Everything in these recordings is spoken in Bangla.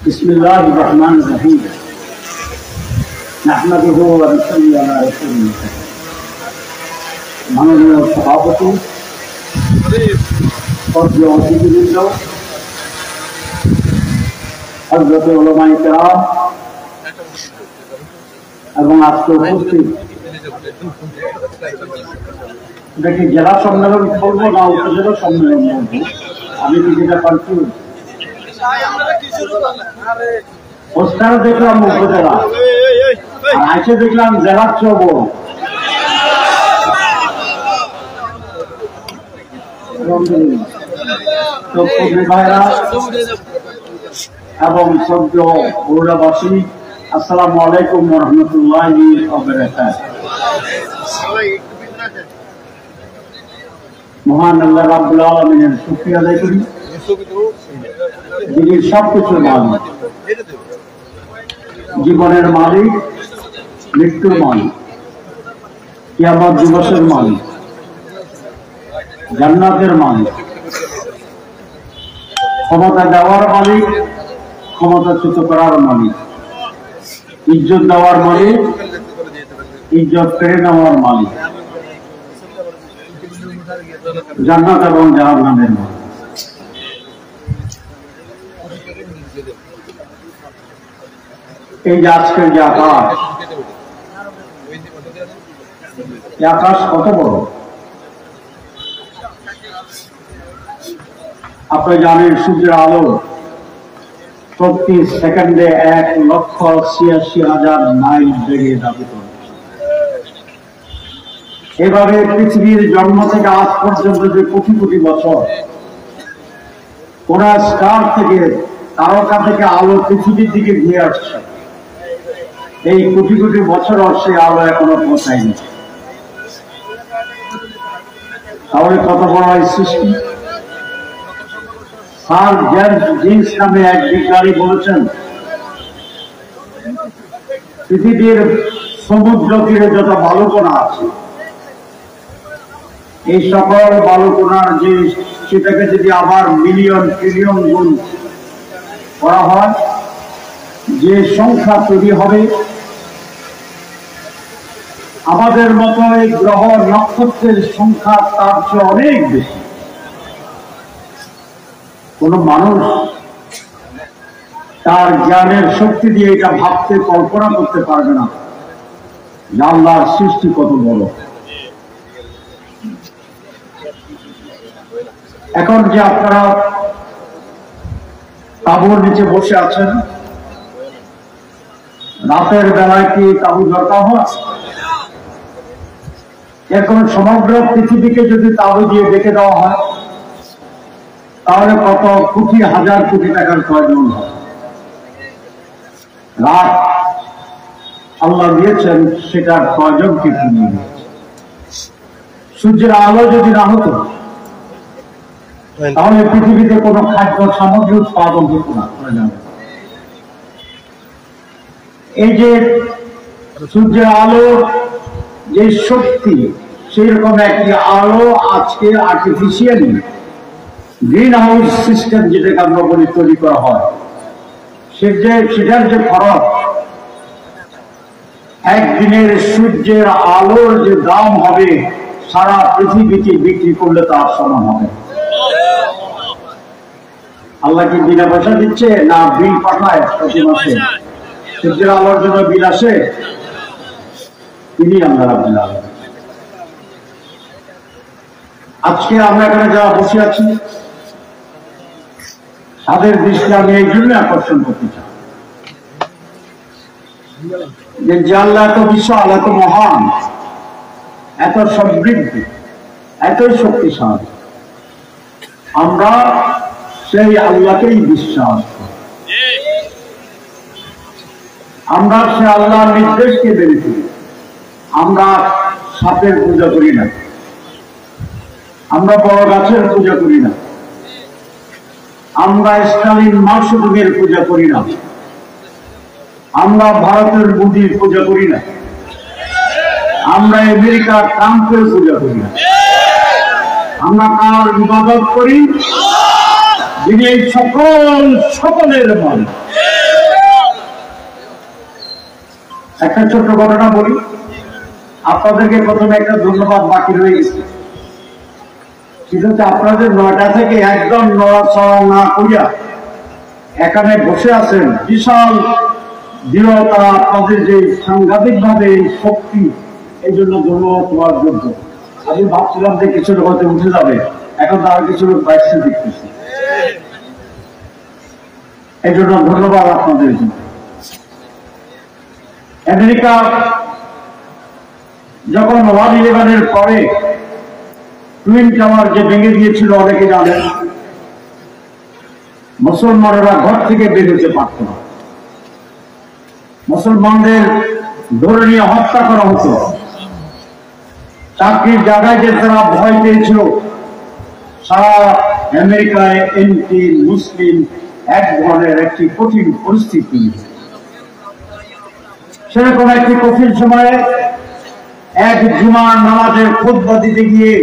बिस्मिल्लाहिर रहमानिर रहीम नहमदुहु व नसल्ली अला रसूलिल माननीय सभापति শ্রদ্ধেয় অতিথিবৃন্দ, হযরত উলামায়ে কেরাম এবং আজকে উপস্থিত, এটা কি জেলা সম্মেলন বলবো না উপজেলা সম্মেলন বলবো? আমি কি যেটা কনফিউজ। পোস্টারে দেখলাম উপজেলা, আইসে দেখলাম জেলার চেয়েও বড়। এবং শ্রদ্ধেয় বরুড়াবাসী, আসসালামু আলাইকুম ওয়া রাহমাতুল্লাহি ওয়া বারাকাতুহু। মহান আল্লাহ রাব্বুল আলামিনের শুকরিয়া আদায় করি, যিনি সবকিছুর মালিক, জীবনের মালিক, মৃত্যুর মালিক, কিয়ামত দিবসের মালিক, জান্নাতের মালিক, ক্ষমতা দেওয়ার মালিক, ক্ষমতাচ্যুত করার মালিক, ইজ্জত দেওয়ার মালিক, ইজ্জত কেড়ে নেওয়ার মালিক, জান্নাত এবং জাহান্নামের মালিক। এই যে আজকের যে আকাশ, এই আকাশ কত বড়! আপনি জানেন সূর্যের আলো প্রতি সেকেন্ডে 1,86,000 মাইল বেগে ধাবিত হচ্ছে। এভাবে পৃথিবীর জন্ম থেকে আজ পর্যন্ত যে কোটি কোটি বছর কোন স্টার থেকে, তারকা থেকে আলো পৃথিবীর দিকে ঘিরে আসছে, এই কোটি কোটি বছর সেই আলো এখনো পৌঁছায়নি। তাহলে কত বড় এই সৃষ্টি! স্যার জেমস জিন্স নামে এক বিজ্ঞানী বলেছেন, পৃথিবীর সমুদ্র তীরে যত বালুকণা আছে, এই সকল বালুকণার যে সেটাকে যদি আবার মিলিয়ন ট্রিলিয়ন গুণ করা হয়, যে সংখ্যা তৈরি হবে, আমাদের মতো এই গ্রহ নক্ষত্রের সংখ্যা তার চেয়ে অনেক বেশি। কোন মানুষ তার জ্ঞানের শক্তি দিয়ে এটা ভাবতে, কল্পনা করতে পারবে না যে আল্লাহর সৃষ্টি কত বড়। এখন যে আপনারা তাঁবুর নিচে বসে আছেন, রাতের বেলায় কি তাঁবু দরকার হয়? এখন সমগ্র পৃথিবীকে যদি তাঁবু দিয়ে ডেকে দেওয়া হয়, তাহলে কত কোটি, হাজার কোটি টাকার প্রয়োজন হয়। রাত আল্লাহ দিয়েছেন, সেটার প্রয়োজন কি কমিয়ে দিয়েছে। সূর্যের আলো যদি না হতো, তাহলে পৃথিবীতে কোনো খাদ্য সামগ্রী উৎপাদন হতো না। এই যে সূর্যের আলো যে শক্তি, সেই রকম একটি আলো আজকে আর্টিফিশিয়ালি গ্রিন হাউস সিস্টেম যেটাকে আমরা বলি তৈরি করা হয়, সেটার যে খরচ, একদিনের সূর্যের আলোর যে দাম হবে সারা পৃথিবীকে বিক্রি করলে তার সমান হবে। আল্লাহ কি বিনা পয়সা দিচ্ছে? না, বিল পাঠায় প্রতি মাসে, সূর্যের আলোর জন্য বিল আসে, তিনি আল্লাহ রাব্বুল আলামিন। আজকে আমরা এখানে যারা বসে আছি, তাদের দৃষ্টি আমি এই জন্য আকর্ষণ করতে চাই যে আল্লাহ এত বিশাল, এত মহান, এত সমৃদ্ধ, এতই শক্তিশালী, আমরা সেই আল্লাহকেই বিশ্বাস করি। আমরা সে আল্লাহর নির্দেশকে মেনে চলি। আমরা সাপের পূজা করি না, আমরা বড় গাছের পূজা করি না, আমরা স্টালিন মার্কসবাদের পূজা করি না, আমরা ভারতের মোদির পূজা করি না, আমরা আমেরিকার ট্রাম্পের পূজা করি না। আমরা কার ইবাদত করি? যিনি এই সকলের মালিক। একটা ছোট্ট ঘটনা বলি, আপনাদেরকে প্রথমে একটা ধন্যবাদ বাকি রয়ে গেছে। কিন্তু আপনাদের 9টা থেকে একদম নড়াচড়া না করিয়া এখানে বসে আছেন, বিশাল দৃঢ়তা, আপনাদের যে সাংঘাতিক ভাবে শক্তি, এই জন্য ধন্যবাদ হওয়ার যোগ্য। আমি ভাবছিলাম যে কিছু লোক হয়তো উঠে যাবে, এখন তো আরো কিছু লোক বাইরে দেখতেছি, এই জন্য ধন্যবাদ আপনাদের জন্য। আমেরিকা যখন 9/11-এর পরে টুইন টাওয়ার যে ভেঙে দিয়েছিল, অনেকে জানেন, মুসলমানেরা ঘর থেকে বেরোতে পারত না, মুসলমানদের ধরে নিয়ে হত্যা করা হতো। চাকরির জায়গায় যে তারা ভয় পেয়েছিল, সারা আমেরিকায় এন্টি মুসলিম এক ধরনের একটি কঠিন পরিস্থিতি। সেরকম একটি কঠিন সময়ে এক জুমার নামাজের খুতবা দিতে গিয়ে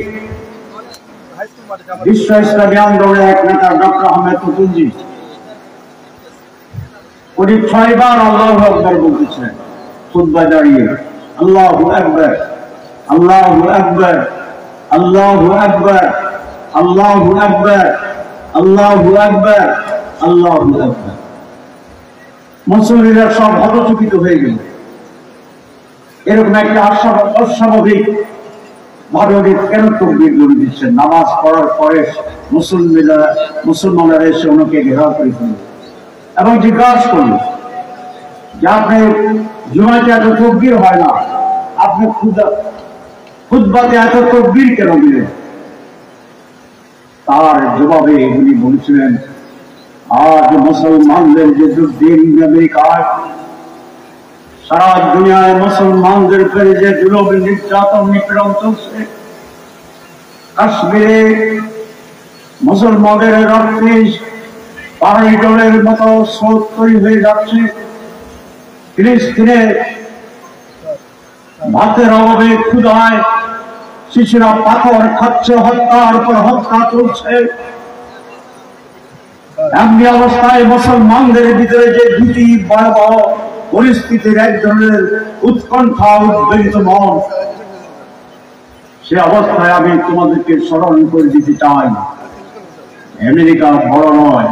বিশ্ব ইসলামী আন্দোলনের এক নেতা ডক্টর আহমেদ তুতুনজি উনি 6 বার আল্লাহু আকবার বলতেছেন খুতবা দাঁড়িয়ে, আল্লাহু আকবার, আল্লাহু আকবার, আল্লাহু আকবার, আল্লাহু আকবার, আল্লাহু আকবার, আল্লাহু আকবার। মুসল্লিরা সব হতচকিত হয়ে গেল। এরকম একটা অস্বাভাবিক ভাবে কেন তকবীর বলে দিচ্ছেন? নামাজ পড়ার পরে মুসলমানরা এসে ওনাকে ঘেরাও করে ফেলল এবং জিজ্ঞাসা করল যে আপনি জুমাতে এত তকবীর হয় না, আপনি খুতবাতে এত তকবীর কেন দিলেন? তার জবাবে উনি বলেছিলেন, আজ মুসলমানদের যে দুর্দিন আমেরিকায়, সারা দুনিয়ায় মুসলমানদের উপরে যে জুলুম নির্যাতন নিপীড়ন চলছে, কাশ্মীরে মুসলমানদের রক্তে পাহাড়ি জলের মতো স্রোত তৈরি হয়ে যাচ্ছে, ফিলিস্তিনে ভাতের অভাবে ক্ষুধায় শিশুরা পাথর খাচ্ছে, হত্যার পর হত্যা চলছে। এমনি অবস্থায় মুসলমানদের ভিতরে যে ভীতি, ভয়াবহ পরিস্থিতির এক ধরনের উৎকণ্ঠা, উদ্বেলিত মন, সে অবস্থায় আমি তোমাদেরকে স্মরণ করে দিতে চাই, আমেরিকা বড় নয়,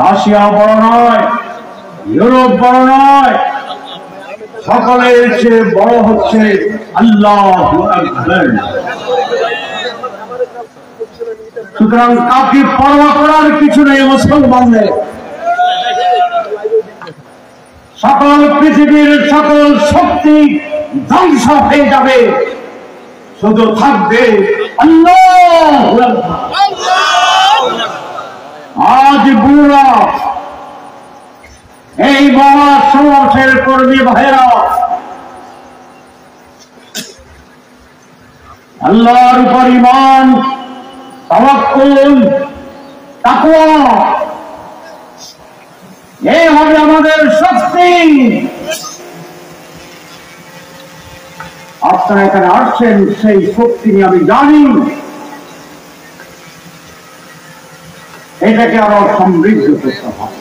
রাশিয়া বড় নয়, ইউরোপ বড় নয়, সকলের চেয়ে বড় হচ্ছে আল্লাহু আকবার। সুতরাং কাউকে পরোয়া করার কিছু নেই মুসলমানদের। সকল পৃথিবীর সকল শক্তি ধ্বংস হয়ে যাবে, শুধু থাকবে আল্লাহু আকবার। আজ বুড়া এই মহা সমাজের কর্মী ভাইরা আল্লাহর উপর ঈমান, তাওয়াক্কুল, তাকওয়া, এই হবে আমাদের শক্তি। আপনারা এখানে আসছেন সেই শক্তি নিয়ে, আমি জানি এটাকে আরো সমৃদ্ধ করতে হবে।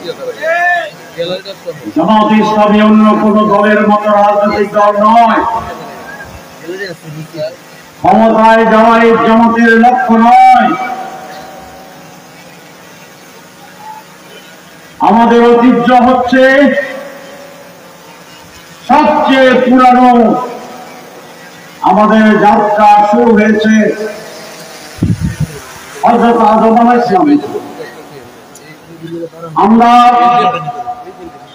জামাত ইসলামী অন্য কোন দলের মতো রাজনৈতিক দল নয়, ক্ষমতায় যাওয়াই জামাতের লক্ষ্য নয়। আমাদের ঐতিহ্য হচ্ছে সবচেয়ে পুরানো। আমাদের যাত্রা শুরু হয়েছে হযরত আদম আলাইহিস সালাম। আমরা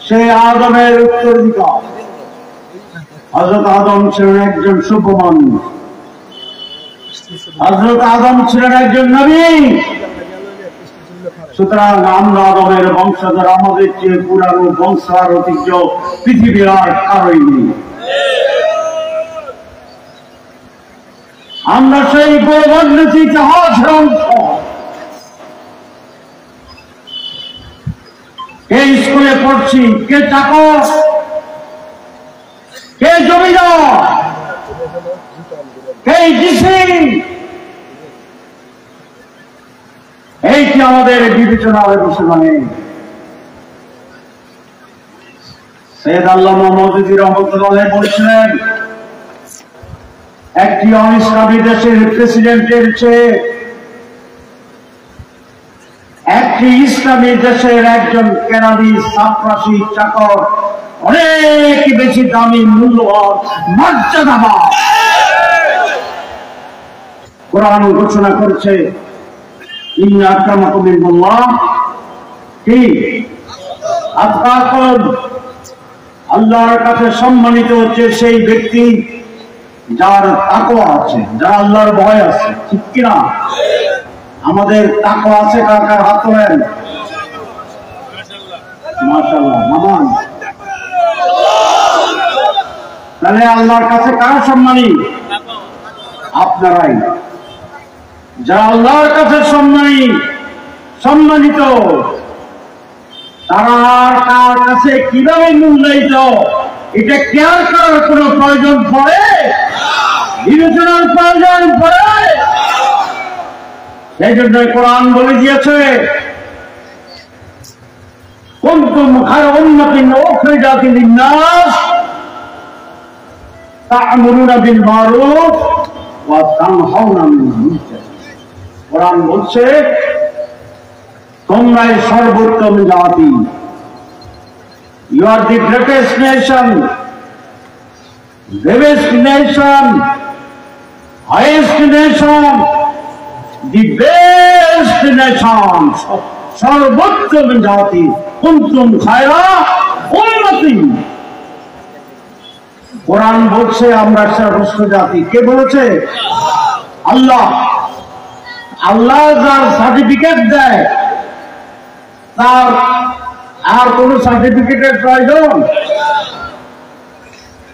সেই আদমের উত্তরাধিকার। হযরত আদম ছিলেন একজন শুভ মানুষ, হযরত আদম ছিলেন একজন নবী। সুতরাং আমরা আদমের বংশধর, আমাদের চেয়ে পুরানো বংশ আর ঐতিহ্য পৃথিবীর আর কারোই নেই। আমরা সেই গৌরবান্বিত ইতিহাসের অংশ। কে স্কুলে পড়ছি, কে চাকর, কে জমিদার, কে ডিসি, এইটি আমাদের বিবেচনার বিষয়। সৈয়দ আল্লামা মওদুদী রহমাতুল্লাহ বলেছিলেন, একটি অনিসলামী দেশের প্রেসিডেন্টের চেয়ে একটি ইসলামী দেশের একজন কেরানি সাপ্রাসী চাকর অনেক বেশি দামি, মূল্যবান, মর্যাদাবান। কোরআন ঘোষণা করেছে, ইন্না আক্রামাকুম ইনদাল্লাহ কি আতকাকুম, আল্লাহর কাছে সম্মানিত হচ্ছে সেই ব্যক্তি যার তাকওয়া আছে, যার আল্লাহর ভয় আছে। ঠিক কিনা? আমাদের তাকওয়া আছে কার কার? হাত তোলেন। মাশাআল্লাহ, নামান। তাহলে আল্লাহর কাছে কারা সম্মানী? আপনারাই। যারা আল্লাহর কাছে সম্মানিত, তারা কার কাছে কিভাবে মূল্যায়িত, এটা কেয়ার করার কোন প্রয়োজন পড়ে? বিবেচনার প্রয়োজন পড়ে? সেই জন্য কোরআন বলে দিয়েছে, কুনতুম খায়রা উম্মাতিন উখরিজাত লিন-নাস তা'মুরুনা বিল মারুফ ওয়া তানহাউনা আনিল মুনকার। কোরআন বলছে, তোমরাই সর্বোত্তম জাতি। You are the greatest nation, the best nation, highest nation, the best nation, সর্বোত্তম জাতি। কুনতুম খায়রা উম্মাতিন। কোরআন বলছে আমরা সর্বোচ্চ জাতি। কে বলেছে? আল্লাহ। আল্লাহ যার সার্টিফিকেট দেয়, তার আর কোন সার্টিফিকেটের প্রয়োজন?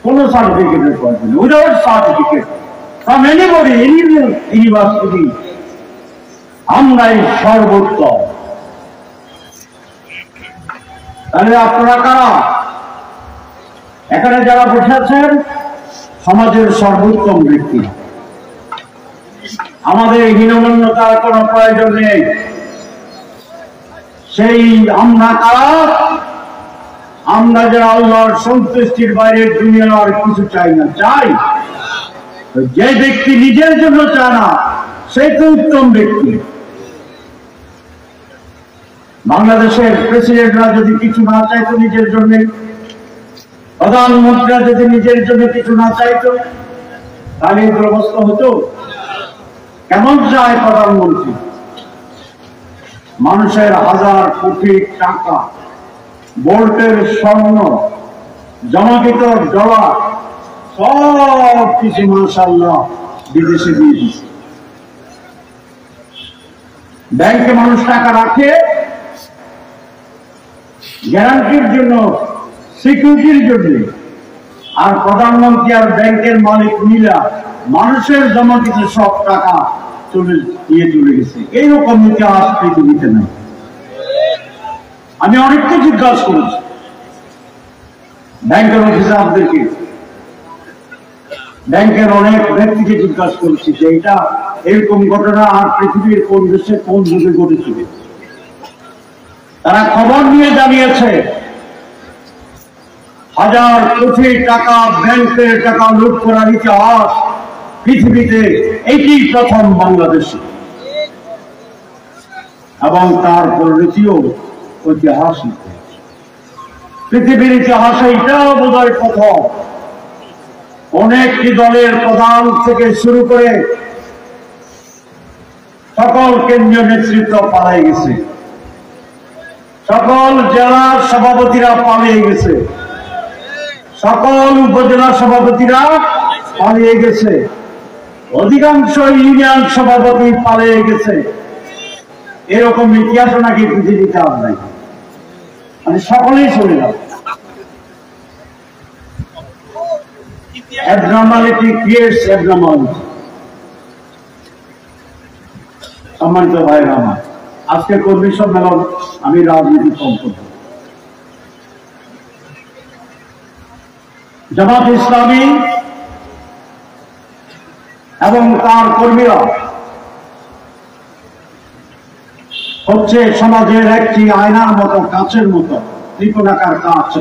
কোন সার্টিফিকেটের প্রয়োজন? Without certificate from anybody, any university, আমরাই সর্বোত্তম। তাহলে আপনারা কারা? এখানে যারা বসে আছেন, সমাজের সর্বোত্তম ব্যক্তি। আমাদের হীনমন্যতার কোন প্রয়োজন নেই। সেই আমরা কারা? আমরা যারা আল্লাহর সন্তুষ্টির বাইরে দুনিয়ার কিছু চাই না। চাই যে ব্যক্তি নিজের জন্য চায় না, সেই তো উত্তম ব্যক্তি। বাংলাদেশের প্রেসিডেন্টরা যদি কিছু না চাইতো নিজের জন্য, প্রধানমন্ত্রীরা যদি নিজের জন্য কিছু না চাইতো, তাহলে এই দুরবস্থা হতো। কেমন চায় প্রধানমন্ত্রী? মানুষের হাজার কোটি টাকা, ভোল্টের স্বর্ণ, জমাকৃত ডলার, সব কিছু মাশাআল্লাহ বিদেশে দিয়ে দিচ্ছে। ব্যাংকে মানুষ টাকা রাখে গ্যারান্টির জন্য, সিকিউরিটির জন্য, আর প্রধানমন্ত্রী আর ব্যাংকের মালিক মিলা মানুষের জমাকৃত সব টাকা চলে গেছে। এইরকম ইতিহাস পৃথিবীতে নাই। আমি অনেককে জিজ্ঞাসা করেছি, ব্যাংকের অফিসারদেরকে, ব্যাংকের অনেক ব্যক্তিকে জিজ্ঞাসা করেছি যে এটা এরকম ঘটনা আর পৃথিবীর কোন দেশে কোন যুগে ঘটেছিল। তারা খবর নিয়ে জানিয়েছে, হাজার কোটি টাকা ব্যাংকের টাকা লুট করার ইতিহাস পৃথিবীতে এটি প্রথম বাংলাদেশে, এবং তার পরিণতিও ঐতিহাসিক। পৃথিবীর ইতিহাসে এটাও বোধহয় প্রথম। অনেকটি দলের প্রধান থেকে শুরু করে সকল কেন্দ্রীয় নেতৃত্ব পালিয়ে গেছে, সকল জেলার সভাপতিরা পালিয়ে গেছে, সকল উপজেলা সভাপতিরা পালিয়ে গেছে, অধিকাংশ ইউনিয়ন সভাপতি পালিয়ে গেছে। এরকম ইতিহাস নাকি পৃথিবীতে আর নাই, মানে সকলেই চলে গেল। abnormality creates abnormality। সম্মানিত ভাইরা আমার, আজকে কর্মী সম্মেলন আমি রাজনীতি কম করব। জামাত ইসলামী এবং তার কর্মীরা হচ্ছে সমাজের একটি আয়নার মতো, কাঁচের মতো, ত্রিকোণাকার কাঁচ,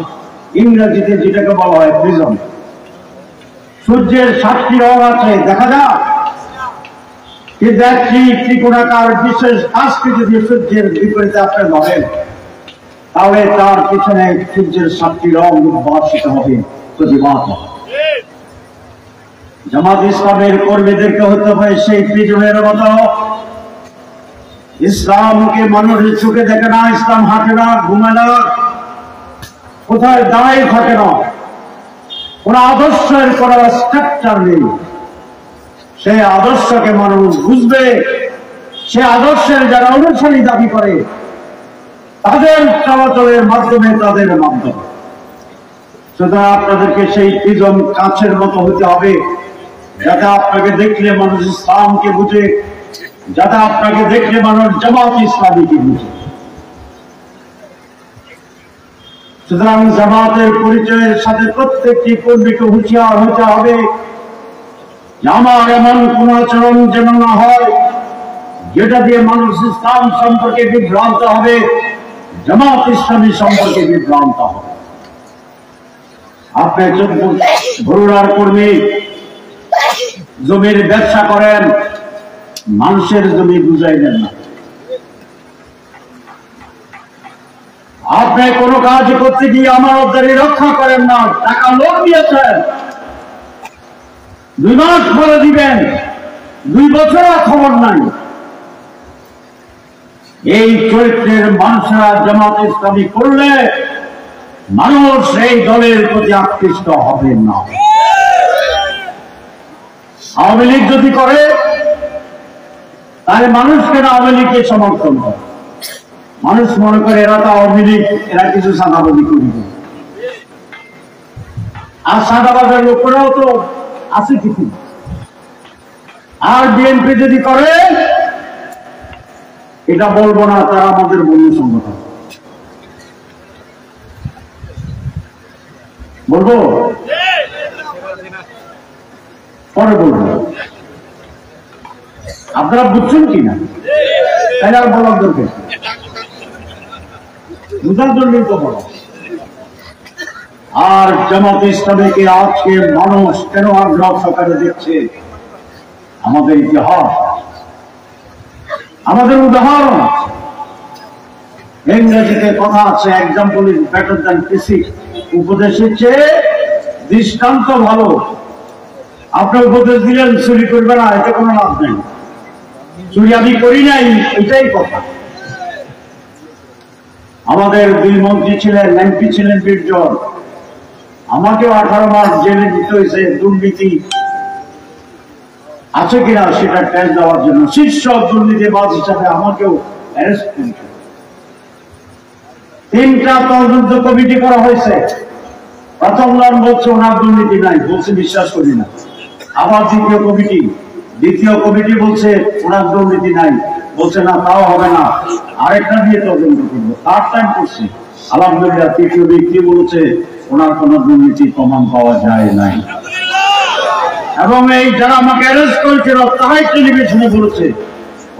ইংরেজিতে যেটাকে বলা হয় প্রিজম। সূর্যের 7টি রং আছে, দেখা যায়, কিন্তু একটি ত্রিকোণাকার বিশেষ কাঁচকে যদি সূর্যের বিপরীতে আপনি ধরেন, তাহলে তার পিছনে সূর্যের 7টি রং উদ্ভাসিত হবে, প্রতিভাত হবে। জামাত ইসলামের কর্মীদেরকে হতে হবে সেই প্রিজমের মতো। ইসলামকে মানুষের চোখে দেখে না, ইসলাম হাঁটে না, ঘুমে না, কোথায় দাঁড়াই থাকে না, কোন আদর্শের কোন স্ট্রাকচার নেই। সেই আদর্শকে মানুষ বুঝবে, সে আদর্শের যারা অনুসারী দাবি করে তাদের চলাচলের মাধ্যমে, তাদের মাধ্যমে। সুতরাং আপনাদেরকে সেই প্রিজম কাঁচের মতো হতে হবে, যাতে আপনাকে দেখলে মানুষ ইসলামকে বুঝে, যাতে আপনাকে দেখলে মানুষ জামাত ইসলামীকে বুঝে। সুতরাং জামাতের পরিচয়ের সাথে প্রত্যেকটি কর্মীকে হুঁশিয়ার হতে হবে যে আমার এমন কোন আচরণ যেন না হয় যেটা দিয়ে মানুষ ইসলাম সম্পর্কে বিভ্রান্ত হবে, জামাত ইসলামী সম্পর্কে বিভ্রান্ত হবে। আপনি ভরুরার কর্মী, জমির ব্যবসা করেন, মানুষের জমি বুঝাইবেন না। আপনি কোন কাজ করতে গিয়ে আমানতদারি রক্ষা করেন না, টাকা লোন দিয়েছেন, 2 মাস পরে দিবেন, 2 বছর খবর নাই। এই চরিত্রের মানুষরা জামাত ইসলামী করলে মানুষ এই দলের প্রতি আকৃষ্ট হবে না। আওয়ামী লীগ যদি করে তাহলে মানুষ কেন আওয়ামী লীগকে সমর্থন করে? মানুষ মনে করে এরা তো আওয়ামী লীগ, এরা কিছু সাদাবাজি করিবে। আর সাদাবাজার লোকেরাও তো আছে কিছু। আর বিএনপি যদি করে, এটা বলবো না, তারা আমাদের বন্ধু সংগঠন, বলবো পরে বলবো। আপনারা বুঝছেন কিনা তাহলে আর বলার দরকার, বুঝার জন্যই তো বলো। আর জামাত ইসলামীকে আজকে মানুষ কেন আগ্রহ সহকারে দেখছে? আমাদের ইতিহাস, আমাদের উদাহরণ। ইংরেজিতে কথা আছে, এক্সাম্পল ইজ বেটার দ্যান প্রিসিপ। উপদেশের চেয়ে দৃষ্টান্ত ভালো। আপনি উপদেশ দিলেন চুরি করবে না, এতে কোনো লাভ নেই। চুরি আমি করি নাই, এটাই কথা। আমাদের 2 মন্ত্রী ছিলেন, এমপি ছিলেন 20 জন। আমাকেও 18 মাস জেলে দিতে হয়েছে দুর্নীতি আছে কিনা সেটা টেস্ট দেওয়ার জন্য। শীর্ষ দুর্নীতিবাজ হিসাবে আমাকেও অ্যারেস্ট করেছে। 3টা তদন্ত কমিটি করা হয়েছে। প্রথম জন বলছে ওনার দুর্নীতি নাই, বলছে বিশ্বাস করি না। আবার দ্বিতীয় কমিটি বলছে ওনার দুর্নীতি নাই, বলছে না তাও হবে না, আরেকটা দিয়ে তদন্ত করবো। 3rd টাইম করছি, আলহামদুলিল্লাহ 3য় ব্যক্তি বলছে ওনার কোন দুর্নীতি প্রমাণ পাওয়া যায় নাই। এবং এই যারা আমাকে অ্যারেস্ট করেছিল তারাই টেলিভিশনে বলেছে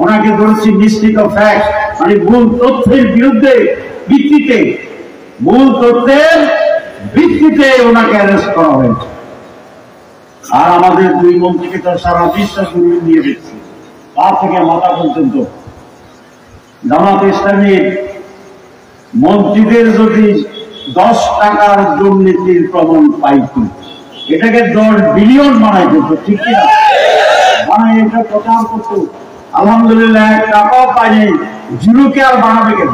ওনাকে ধরেছি মিস্টেক অফ ফ্যাক্ট, মানে ভুল তথ্যের ভিত্তিতে ওনাকে অ্যারেস্ট করা হয়েছে। আর আমাদের 2 মন্ত্রীকে তো সারা বিশ্ব দূরে নিয়ে দিচ্ছে, পা থেকে মাথা পর্যন্ত। জামাত ইসলামীর মন্ত্রীদের যদি 10 টাকার দুর্নীতির প্রমাণ পাইত, এটাকে 10 বিলিয়ন বানাই দিত, ঠিক কিনা? বানাই এটা প্রচার করত। আলহামদুলিল্লাহ 1 টাকাও পাইনি, জিরোকে আর বানাবে কেন?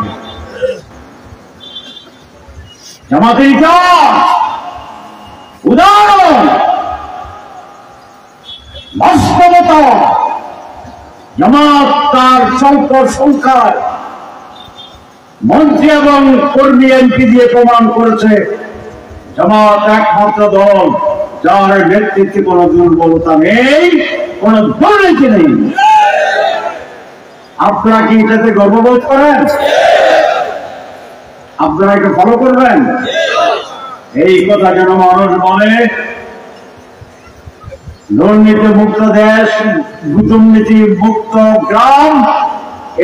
জামাতের ইতিহাস, উদাহরণ, বাস্তবতা। জামাত তার স্বল্প সংখ্যায় মন্ত্রী এবং কর্মী এমপি দিয়ে প্রমাণ করেছে জামাত একমাত্র দল যার নেতৃত্বে কোন দুর্বলতা নেই, কোন দুর্নীতি নেই। আপনারা কি এটাতে গর্ববোধ করেন? আপনারা এটা ফলো করবেন? এই কথা যেন মানুষ বলে, দুর্নীতি মুক্ত দেশ, দুর্নীতি মুক্ত গ্রাম,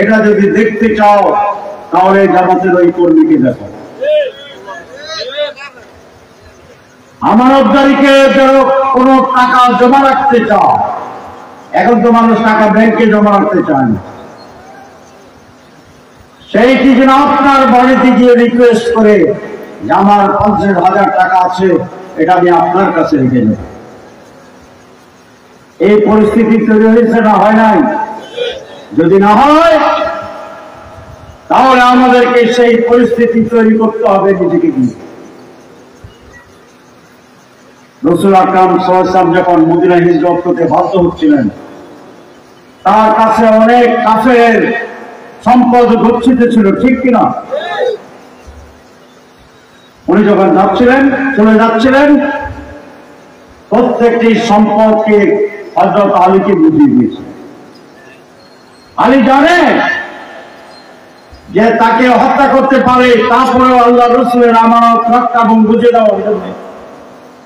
এটা যদি দেখতে চাও তাহলে জামাতের ওই কর্মীকে দেখো। আমানতদারিকে কোনো টাকা জমা রাখতে চাও, এখন তো মানুষ টাকা ব্যাংকে জমা রাখতে চায় না, সেইটি যেন আপনার বাড়িতে গিয়ে রিকোয়েস্ট করে যে আমার 50,000 টাকা আছে, এটা আমি আপনার কাছে রেখে নেব। এই পরিস্থিতি তৈরি হয়েছে না হয় নাই? যদি না হয় তাহলে আমাদেরকে সেই পরিস্থিতি তৈরি করতে হবে নিজেকে দিয়ে। রাসূল আকরাম সাল্লাল্লাহু আলাইহি ওয়াসাল্লাম যখন মদিনা হিজরত করতে বাধ্য হচ্ছিলেন, তার কাছে অনেক কাফের সম্পদ গচ্ছিত ছিল, ঠিক কিনা? উনি যখন চলে যাচ্ছিলেন, প্রত্যেকটি সম্পদকে হযরত আলীকে বুঝিয়ে দিয়েছে। আলী জানে যে তাকে হত্যা করতে পারে, তারপরেও আল্লাহ রসুলের আমানত রক্ষা এবং বুঝে দেওয়ার জন্য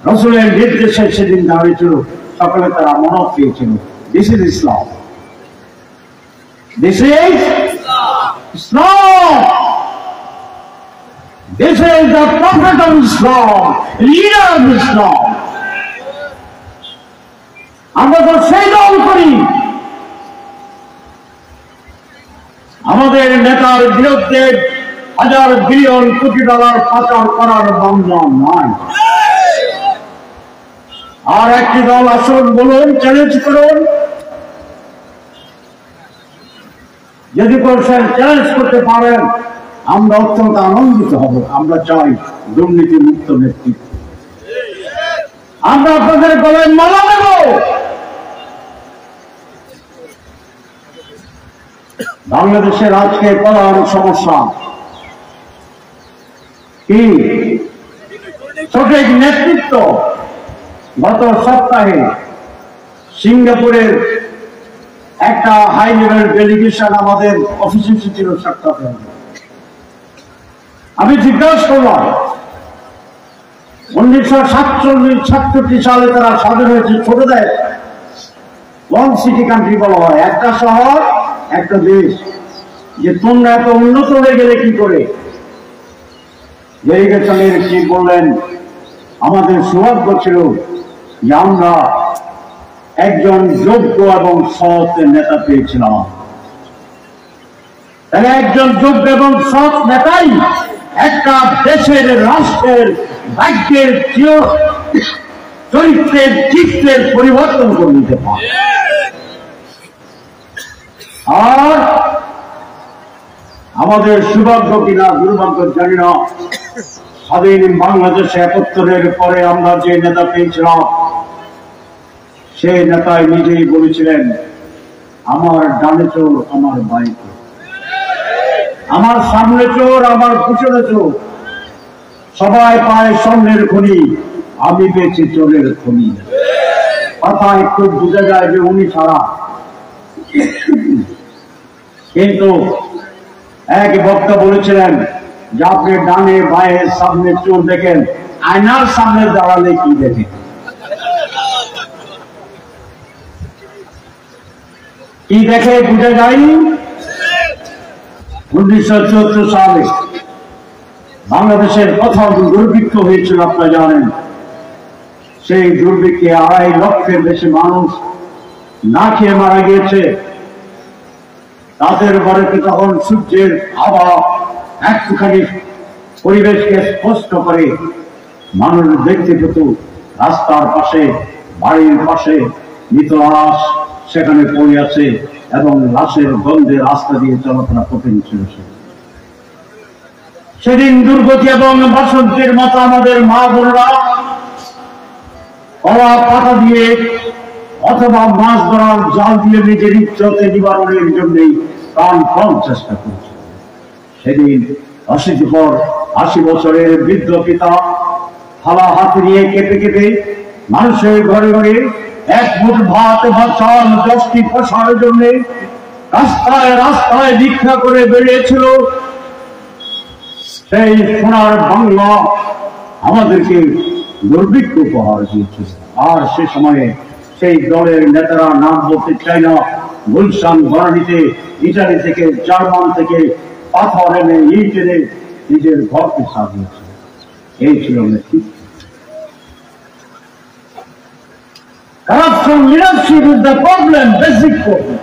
রসুলের নির্দেশে সেদিন দাঁড়িয়েছিল, সকলে তার আমানত পেয়েছিল। This is Islam, this is Islam, this is the prophet of Islam, leader of Islam. আমরা তো সেই দল করি, আমাদের নেতার বিরুদ্ধে হাজার বিলিয়ন কোটি ডলার পাচার করার মামলা নাই। আর একটি দল আসুন, বলুন, চ্যালেঞ্জ করুন, যদি চ্যালেঞ্জ করতে পারেন আমরা অত্যন্ত আনন্দিত হব। আমরা চাই দুর্নীতি মুক্ত নেতৃত্ব, আমরা আপনাদের গলায় মালা দেব। বাংলাদেশের আজকে প্রধান সমস্যা কি? সঠিক নেতৃত্ব। গত সপ্তাহে সিঙ্গাপুরের একটা হাই লেভেল ডেলিগেশন আমাদের অফিসে ছিল সাক্ষাৎ। আমি জিজ্ঞাসা করলাম, 1967 সালে তারা স্বাধীন হয়েছে, ছোট দেশ, ওয়ান সিটি কান্ট্রি বলা হয়, একটা শহর একটা দেশ, যে তোমরা এত উন্নত হয়ে গেলে কি করে? ডেলিগেশনের চিফ বললেন, আমাদের সৌভাগ্য ছিল যে আমরা একজন যোগ্য এবং সৎ নেতা পেয়েছিলাম। তাহলে একজন যোগ্য এবং সৎ নেতাই একটা দেশের, রাষ্ট্রের, ভাগ্যের, চরিত্রের, চিত্রের পরিবর্তন করে দিতে পারে। আর আমাদের সৌভাগ্য কিনা দুর্ভাগ্য জানি না, স্বাধীন বাংলাদেশে ৭১-এর পরে আমরা যে নেতা পেয়েছিলাম, সেই নেতাই নিজেই বলেছিলেন, আমার ডানে চোর, আমার বাঁয়ে চোর, আমার সামনে চোর, আমার পিছনে চোর, সবাই পায় স্বর্ণের খনি, আমি পেয়েছি চোরের খনি। কথা একটু বোঝা যায় যে উনি ছাড়া। কিন্তু এক বক্তা বলেছিলেন যে আপনি ডানে বাঁয়ে সামনে চোর দেখেন, আয়নার সামনে দাঁড়ালে কি দেখেন? কি দেখে বুঝে যায়নি। 1974 সালে বাংলাদেশের প্রথম দুর্ভিক্ষ হয়েছিল, আপনারা জানেন। সেই দুর্ভিক্ষে 2.5 লক্ষের বেশি মানুষ না খেয়ে মারা গিয়েছে। তাদের বাড়িতে তখন সূর্যের হাওয়া একটুখানি পরিবেশকে স্পষ্ট করে মানুষ দেখতে পেত। রাস্তার পাশে, বাড়ির পাশে মৃত লাশ সেখানে পড়ে আছে এবং লাশের গন্ধে রাস্তা দিয়ে চলাফেরা কঠিন ছিল। সেদিন দুর্গতি এবং বসন্তের মতো আমাদের মা বোনরা কলা পাতা দিয়ে অথবা মাছ ধরার জাল দিয়ে নিজের ইজ্জতে নিবারণের জন্যই প্রাণপণ চেষ্টা করছে। সেদিন 80 বছরের বৃদ্ধ পিতা থালা হাতে নিয়ে কেঁপে কেঁপে মানুষের ঘরে ঘরে 1 মুঠ ভাত বা চাল 10টি পয়সার জন্য রাস্তায় রাস্তায় ভিক্ষা করে বেরিয়েছিল। সেই সোনার বাংলা আমাদেরকে দুর্ভিক্ষ উপহার দিয়েছিল। আর সে সময়ে সেই দলের নেতারা, নাম বলতে চাই না, গুলশান বনানীতে ইটালি থেকে জার্মান থেকে পাথর এনে ইট এনে নিজের ঘরকে সাজিয়েছে। এই ছিল নেতৃত্ব। Corruption leadership is the problem, basic problem.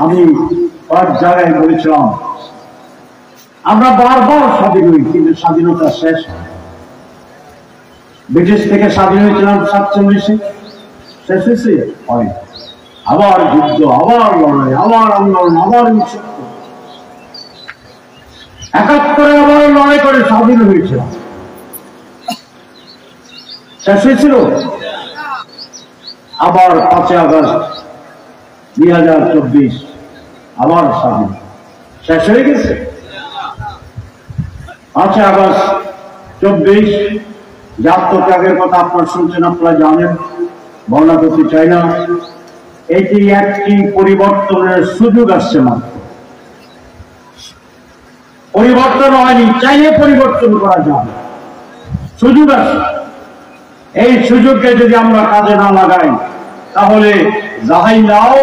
আমি কয়েক জায়গায় বলেছিলাম আমরা বারবার স্বাধীন হই, কিন্তু স্বাধীনতা শেষ হয়। ব্রিটিশ থেকে স্বাধীন হয়েছিলাম 47-এ, শেষ হয়েছে হয়, আবার যুদ্ধ, আবার লড়াই, আবার আন্দোলন, আবার 71-এ আবার লড়াই করে স্বাধীন হয়েছিলাম। শেষ হয়েছিল আবার 5 আগস্ট 2024 আবার স্বাধীন, শেষ হয়ে গেছে। 5 আগস্ট 24 যে আত্মত্যাগের কথা আপনারা শুনছেন, আপনারা জানেন, বর্ণনা করতে চাই না। এটি একটি পরিবর্তনের সুযোগ আসছে মাত্র, পরিবর্তন হয়নি, চাইলে পরিবর্তন করা যাবে, সুযোগ আসছে। এই সুযোগকে যদি আমরা কাজে না লাগাই তাহলে যাহাই নাও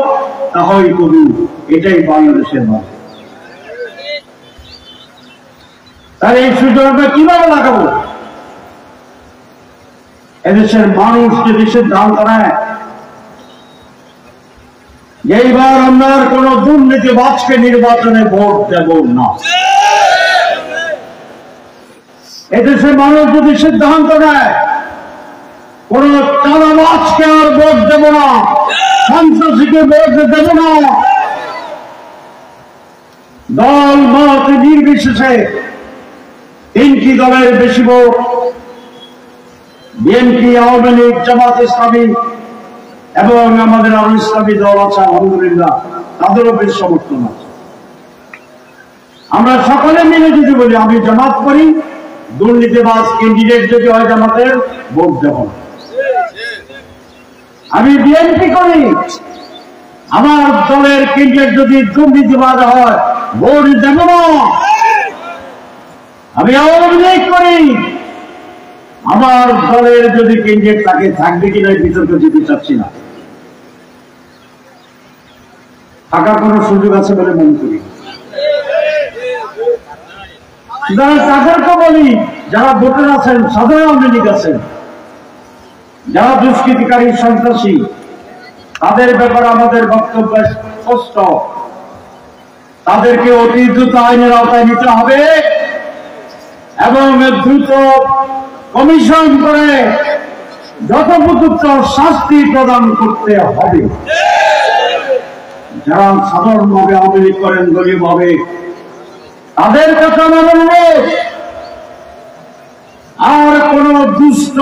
তাহাই কবি, এটাই বাংলাদেশের ভাষা। তাহলে এই সুযোগ আমরা কিভাবে লাগাবো? এদেশের মানুষ যদি সিদ্ধান্ত নেয় এইবার আমরা কোন দুর্নীতিবাজকে নির্বাচনে ভোট দেব না, এদেশের মানুষ যদি সিদ্ধান্ত নেয় কোন চাঁদাবাজকে আর ভোট দেব না, সন্ত্রাসীকে ভোট দেব না, দল মত নির্বিশেষে 3টি দলের বেশি ভোট, বিএনপি, আওয়ামী লীগ, জামাত ইসলামী এবং আমাদের আরো ইসলামী দল আছে, আলহামদুলিল্লাহ তাদেরও বেশ সমর্থন আছে। আমরা সকলে মিলে যদি বলি আমি জামাত করি, দুর্নীতিবাজ ক্যান্ডিডেট যদি হয় জামাতের ভোট দেব না, আমি বিএনপি করি, আমার দলের ক্যান্ডিডেট যদি দুর্নীতিবাজ হয় ভোট দেব না, আমি আওয়ামী লীগ করি, আমার দলের যদি ক্যান্ডিডেট তাকে থাকবে কিনা বিতর্ক দিতে চাচ্ছি না, থাকার কোন সুযোগ আছে বলে মনে করি। যারা তাদেরকে বলি, যারা ভোটার আছেন, সাধারণ লীগ আছেন, যারা দুষ্কৃতিকারী সন্ত্রাসী, তাদের ব্যাপারে আমাদের বক্তব্য স্পষ্ট, তাদেরকে অতি দ্রুত আইনের আওতায় নিতে হবে এবং দ্রুত কমিশন করে যথোপযুক্ত শাস্তি প্রদান করতে হবে। যারা সাধারণভাবে আওয়ামী লীগ করেন, দলীয় ভাবে, তাদের কথা মানব, আর কোন দুষ্ট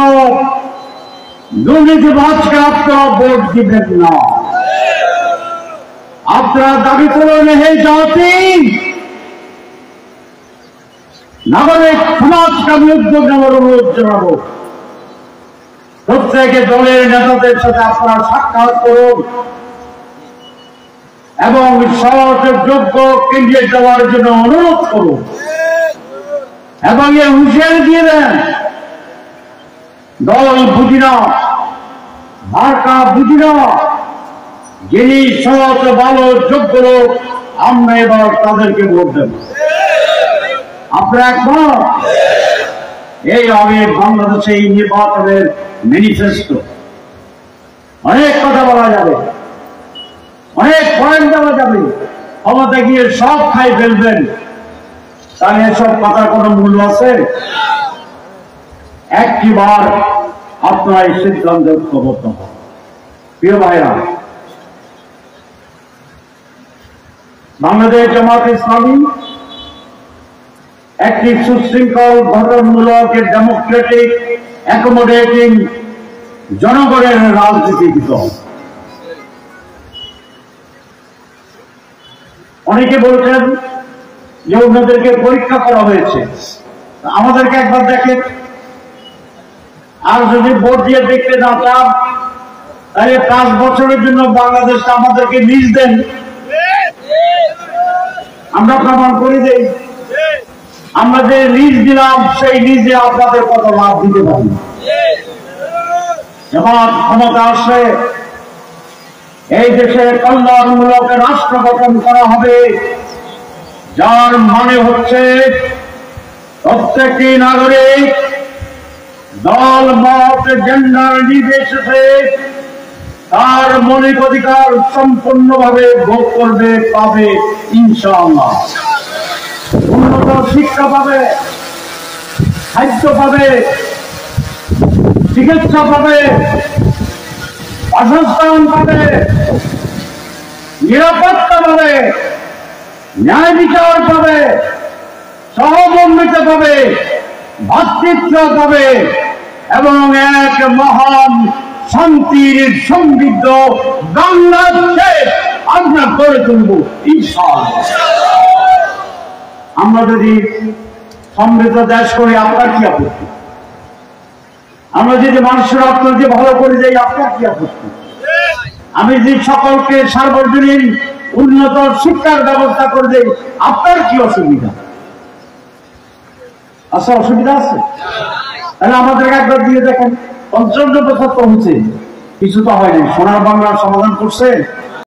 দুর্নীতিবাজকে আপনারা ভোট দিবেন না। আপনারা দাবি করেন হে জাতি, নাগরিক সমাজকে আমি উদ্যোগ নেওয়ার অনুরোধ জানাবো, প্রত্যেকে দলের নেতাদের সাথে আপনারা সাক্ষাৎ করুন এবং সহজ যোগ্য ক্যান্ডিডেট দেওয়ার জন্য অনুরোধ করুন এবং এ হুঁশিয়ারি দিয়ে দেন, দল বুঝি না, মার্কা বুঝি না, যিনি সহজ ভালো যোগ্য লোক আমরা এবার তাদেরকে ভোট দেব। আপনারা একমত? এই হবে বাংলাদেশে এই নির্বাচনের ম্যানিফেস্টো। অনেক কথা বলা যাবে, অনেক পয়েন্ট দেওয়া যাবে, ক্ষমতা গিয়ে সব খাই ফেলবেন, তাহলে এসব কথার কোনো মূল্য আছে? একটিবার আপনারা এই সিদ্ধান্ত ঐক্যবদ্ধ হন। প্রিয় ভাইরা, বাংলাদেশ জামাত ইসলামী একটি সুশৃঙ্খল, গঠনমূলক, ডেমোক্রেটিক, অ্যাকোমোডেটিং জনগণের রাজনীতিক দল। অনেকে বলছেন যে অন্যদেরকে পরীক্ষা করা হয়েছে, আমাদেরকে একবার দেখেন, আর যদি ভোট দিয়ে দেখতে না চান তাহলে 5 বছরের জন্য বাংলাদেশটা আমাদেরকে লিজ দেন, আমরা প্রমাণ করে দেই। আমরা যে লিজ দিলাম সেই লিজে আপনাদের কত লাভ দিতে পারি। যেমন ক্ষমতা আসে এই দেশে কল্যাণমূলক রাষ্ট্র গঠন করা হবে, যার মানে হচ্ছে প্রত্যেকটি নাগরিক দল মত জেন্ডার নির্বিশেষে তার মৌলিক অধিকার সম্পূর্ণভাবে ভোগ করবে, পাবে ইনশাআল্লাহ। উন্নত শিক্ষা পাবে, খাদ্য পাবে, চিকিৎসা পাবে, বাসস্থান পাবে, নিরাপত্তা পাবে, ন্যায় বিচার পাবে, সহমর্মিতা পাবে, ভাতৃত্ব পাবে এবং এক মহান শান্তির সমৃদ্ধ বাংলাদেশ আমরা গড়ে তুলব ইনশাআল্লাহ। আমরা যদি সমৃদ্ধ দেশ করি, আপনার কি আপত্তি? আমরা যদি মানুষের অর্থনীতি ভালো করে যাই, আপনার কি আপত্তি? আমি যদি সকলকে সার্বজনীন উন্নত শিক্ষার ব্যবস্থা করে দেই, আপনার কি অসুবিধা? আচ্ছা, অসুবিধা আছে? তাহলে আমাদেরকে একবার দিয়ে দেখেন, ৫৫ বছর তো হচ্ছে, কিছু তো হয়নি। সোনার বাংলার সমাধান করছে?